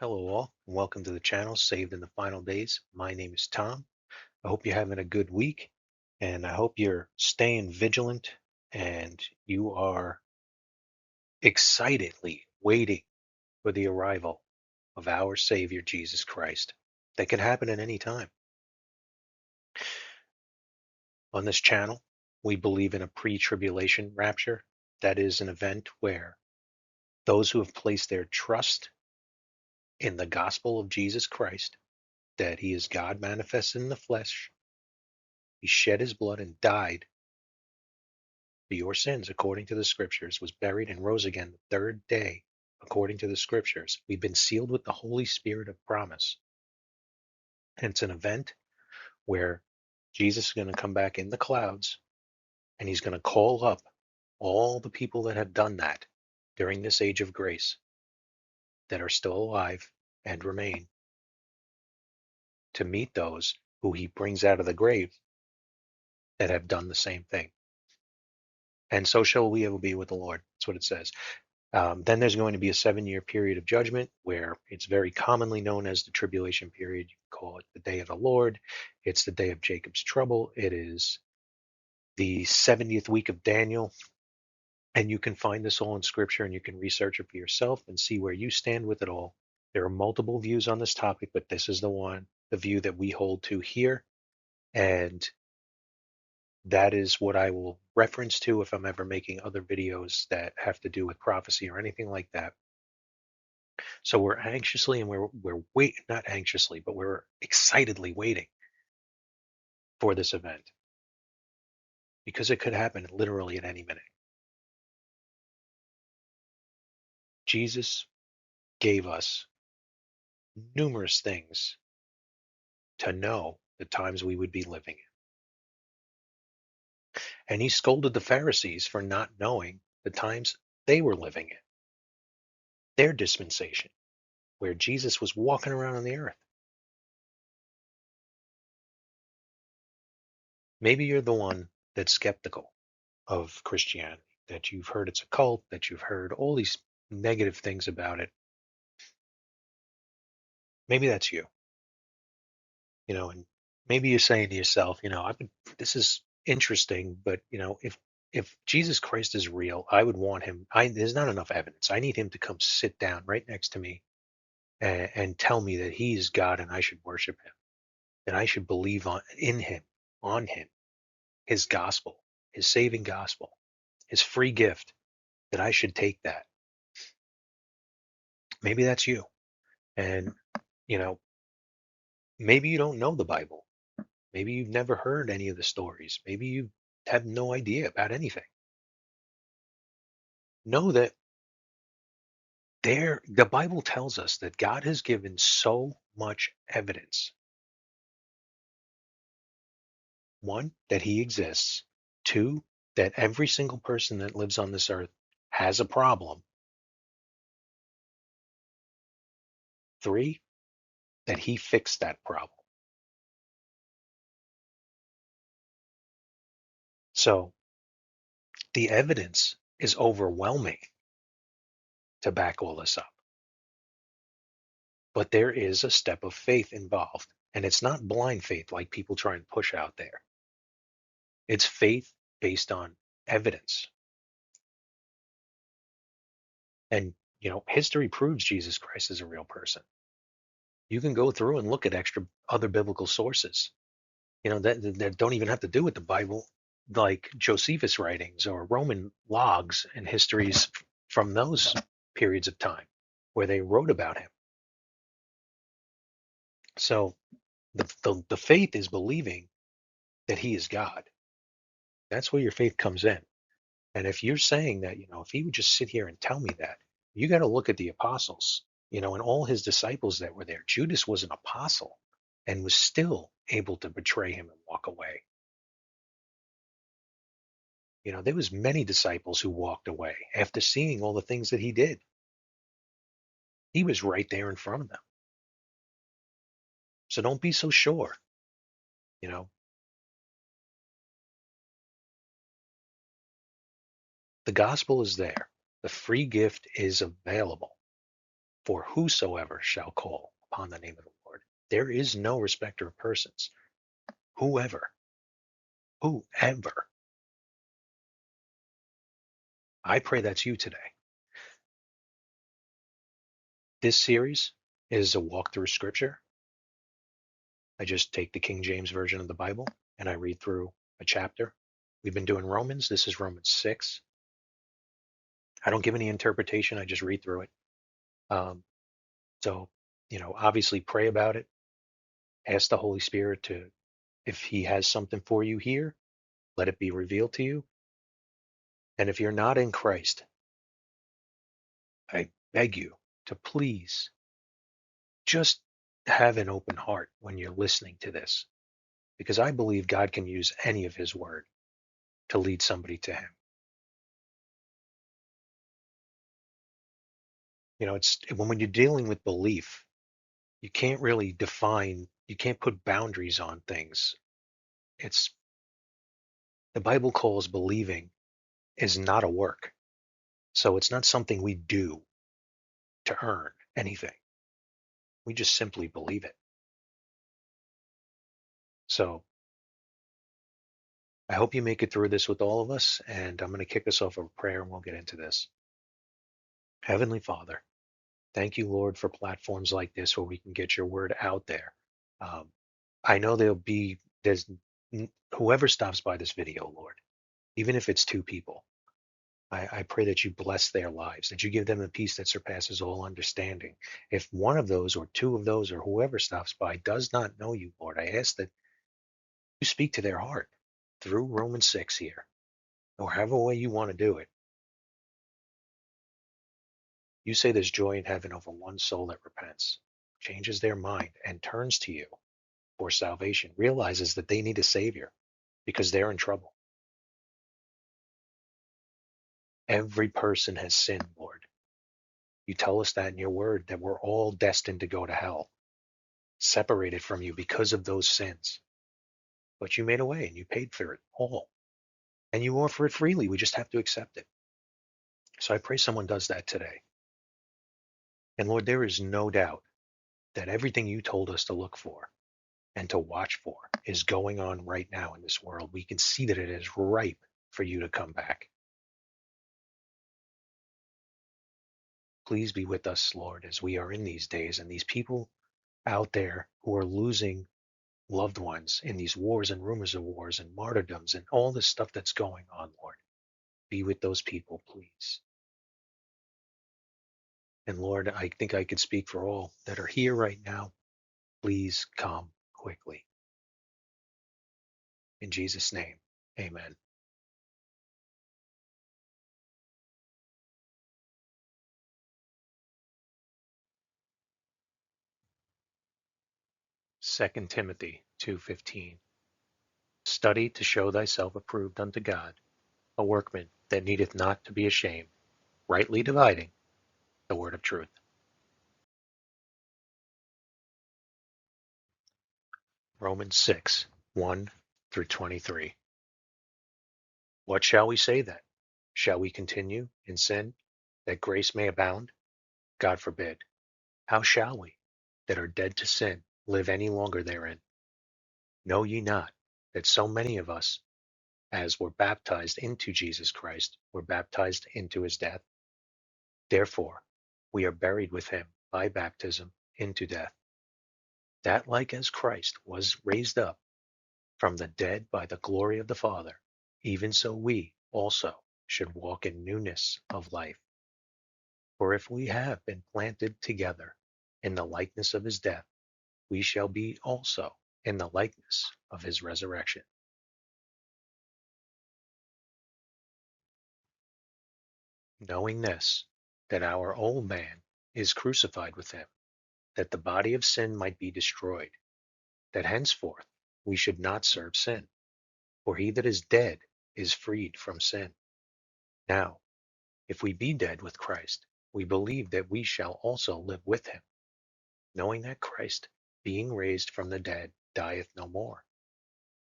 Hello all, and welcome to the channel Saved in the Final Days. My name is Tom. I hope you're having a good week, and I hope you're staying vigilant and you are excitedly waiting for the arrival of our Savior Jesus Christ. That can happen at any time. On this channel, we believe in a pre-tribulation rapture. That is an event where those who have placed their trust in the gospel of Jesus Christ, that he is God manifested in the flesh, he shed his blood and died for your sins according to the scriptures, was buried and rose again the third day according to the scriptures. We've been sealed with the Holy Spirit of promise. And it's an event where Jesus is going to come back in the clouds and he's going to call up all the people that have done that during this age of grace that are still alive and remain to meet those who he brings out of the grave that have done the same thing. And so shall we ever be with the Lord. That's what it says. Then there's going to be a 7-year period of judgment where it's very commonly known as the tribulation period. You can call it the day of the Lord. It's the day of Jacob's trouble. It is the 70th week of Daniel. And you can find this all in scripture and you can research it for yourself and see where you stand with it all. There are multiple views on this topic, but this is the view that we hold to here. And that is what I will reference to if I'm ever making other videos that have to do with prophecy or anything like that. So we're anxiously and we're wait not anxiously, but we're excitedly waiting for this event because it could happen literally at any minute. Jesus gave us numerous things to know the times we would be living in. And he scolded the Pharisees for not knowing the times they were living in, their dispensation, where Jesus was walking around on the earth. Maybe you're the one that's skeptical of Christianity, that you've heard it's a cult, that you've heard all these negative things about it. Maybe that's you, and maybe you're saying to yourself, this is interesting, but if Jesus Christ is real, I would want him. There's not enough evidence. I need him to come sit down right next to me and tell me that he is God and I should worship him, that I should believe in him, on him, his gospel, his saving gospel, his free gift, that I should take that. Maybe that's you. And, you know, maybe you don't know the Bible. Maybe you've never heard any of the stories. Maybe you have no idea about anything. Know that the Bible tells us that God has given so much evidence. One, that he exists. Two, that every single person that lives on this earth has a problem. Three, that he fixed that problem. So the evidence is overwhelming to back all this up. But there is a step of faith involved. And it's not blind faith like people try and push out there. It's faith based on evidence. And, history proves Jesus Christ is a real person. You can go through and look at other biblical sources, that don't even have to do with the Bible, like Josephus writings or Roman logs and histories from those periods of time where they wrote about him. So the faith is believing that he is God. That's where your faith comes in. And if you're saying that, if he would just sit here and tell me that, you got to look at the apostles, and all his disciples that were there. Judas was an apostle and was still able to betray him and walk away. There was many disciples who walked away after seeing all the things that he did. He was right there in front of them. So don't be so sure, you know. The gospel is there. The free gift is available. For whosoever shall call upon the name of the Lord, there is no respecter of persons. Whoever, whoever. I pray that's you today. This series is a walk through scripture. I just take the King James Version of the Bible and I read through a chapter. We've been doing Romans. This is Romans 6. I don't give any interpretation. I just read through it. Um, so, obviously pray about it. Ask the Holy Spirit to, if he has something for you here, let it be revealed to you. And if you're not in Christ, I beg you to please just have an open heart when you're listening to this, because I believe God can use any of his word to lead somebody to him. It's when you're dealing with belief, you can't really define, you can't put boundaries on things. It's the Bible calls believing is not a work. So it's not something we do to earn anything. We just simply believe it. So I hope you make it through this with all of us. And I'm going to kick us off with a prayer and we'll get into this. Heavenly Father, thank you, Lord, for platforms like this where we can get your word out there. Um, I know there's whoever stops by this video, Lord, even if it's two people, I pray that you bless their lives, that you give them a peace that surpasses all understanding. If one of those or two of those or whoever stops by does not know you, Lord, I ask that you speak to their heart through Romans 6 here, or however way you want to do it. You say there's joy in heaven over one soul that repents, changes their mind, and turns to you for salvation, realizes that they need a Savior because they're in trouble. Every person has sinned, Lord. You tell us that in your word, that we're all destined to go to hell, separated from you because of those sins. But you made a way and you paid for it all. And you offer it freely. We just have to accept it. So I pray someone does that today. And Lord, there is no doubt that everything you told us to look for and to watch for is going on right now in this world. We can see that it is ripe for you to come back. Please be with us, Lord, as we are in these days and these people out there who are losing loved ones in these wars and rumors of wars and martyrdoms and all this stuff that's going on, Lord. Be with those people, please. And Lord, I think I could speak for all that are here right now. Please come quickly. In Jesus' name, amen. 2 Timothy 2:15. Study to show thyself approved unto God, a workman that needeth not to be ashamed, rightly dividing the word of truth. Romans 6:1-23. What shall we say then? Shall we continue in sin that grace may abound? God forbid. How shall we, that are dead to sin, live any longer therein? Know ye not that so many of us as were baptized into Jesus Christ were baptized into his death? Therefore, we are buried with him by baptism into death, that like as Christ was raised up from the dead by the glory of the Father, even so we also should walk in newness of life. For if we have been planted together in the likeness of his death, we shall be also in the likeness of his resurrection. Knowing this, that our old man is crucified with him, that the body of sin might be destroyed, that henceforth we should not serve sin. For he that is dead is freed from sin. Now, if we be dead with Christ, we believe that we shall also live with him, knowing that Christ, being raised from the dead, dieth no more.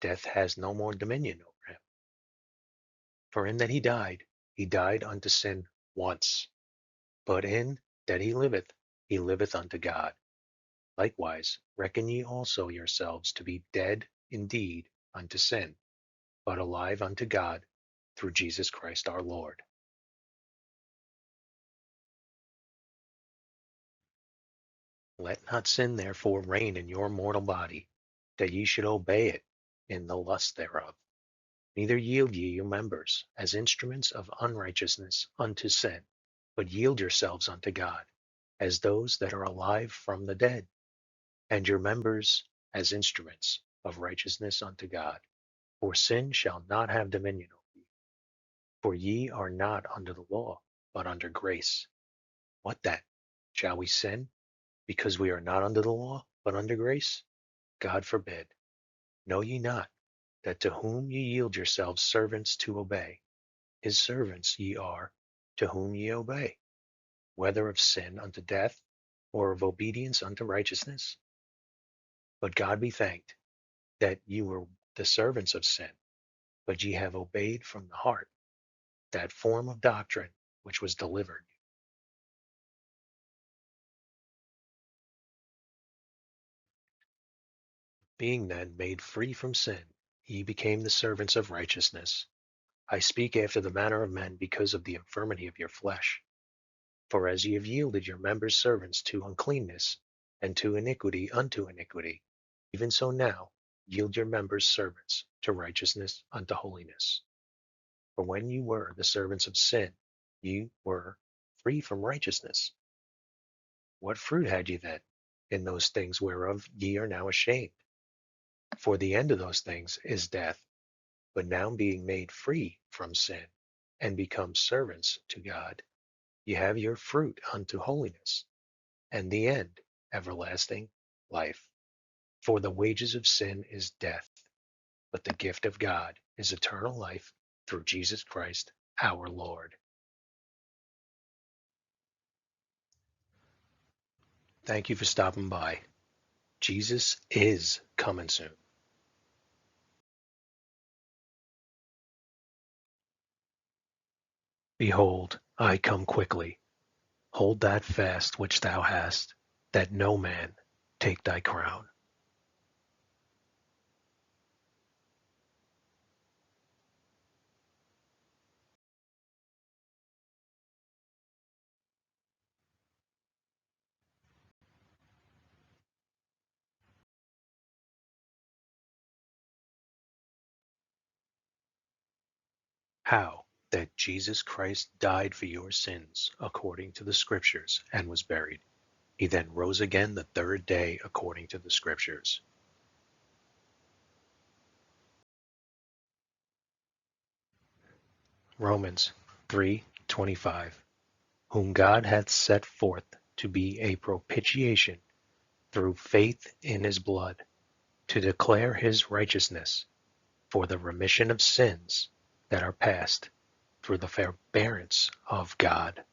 Death has no more dominion over him. For in that he died unto sin once, but in that he liveth, he liveth unto God. Likewise, reckon ye also yourselves to be dead indeed unto sin, but alive unto God through Jesus Christ our Lord. Let not sin therefore reign in your mortal body, that ye should obey it in the lust thereof. Neither yield ye your members as instruments of unrighteousness unto sin, but yield yourselves unto God, as those that are alive from the dead, and your members as instruments of righteousness unto God. For sin shall not have dominion over you. For ye are not under the law, but under grace. What then? Shall we sin, because we are not under the law, but under grace? God forbid. Know ye not that to whom ye yield yourselves servants to obey, his servants ye are to whom ye obey, whether of sin unto death, or of obedience unto righteousness? But God be thanked, that ye were the servants of sin, but ye have obeyed from the heart that form of doctrine which was delivered. Being then made free from sin, ye became the servants of righteousness. I speak after the manner of men because of the infirmity of your flesh. For as ye have yielded your members servants to uncleanness, and to iniquity unto iniquity, even so now yield your members servants to righteousness unto holiness. For when you were the servants of sin, ye were free from righteousness. What fruit had ye then in those things whereof ye are now ashamed? For the end of those things is death. But now being made free from sin, and become servants to God, ye have your fruit unto holiness, and the end everlasting life. For the wages of sin is death, but the gift of God is eternal life through Jesus Christ our Lord. Thank you for stopping by. Jesus is coming soon. Behold, I come quickly. Hold that fast which thou hast, that no man take thy crown. How? That Jesus Christ died for your sins according to the Scriptures and was buried. He then rose again the third day according to the Scriptures. Romans 3:25. Whom God hath set forth to be a propitiation through faith in his blood, to declare his righteousness for the remission of sins that are past through the forbearance of God.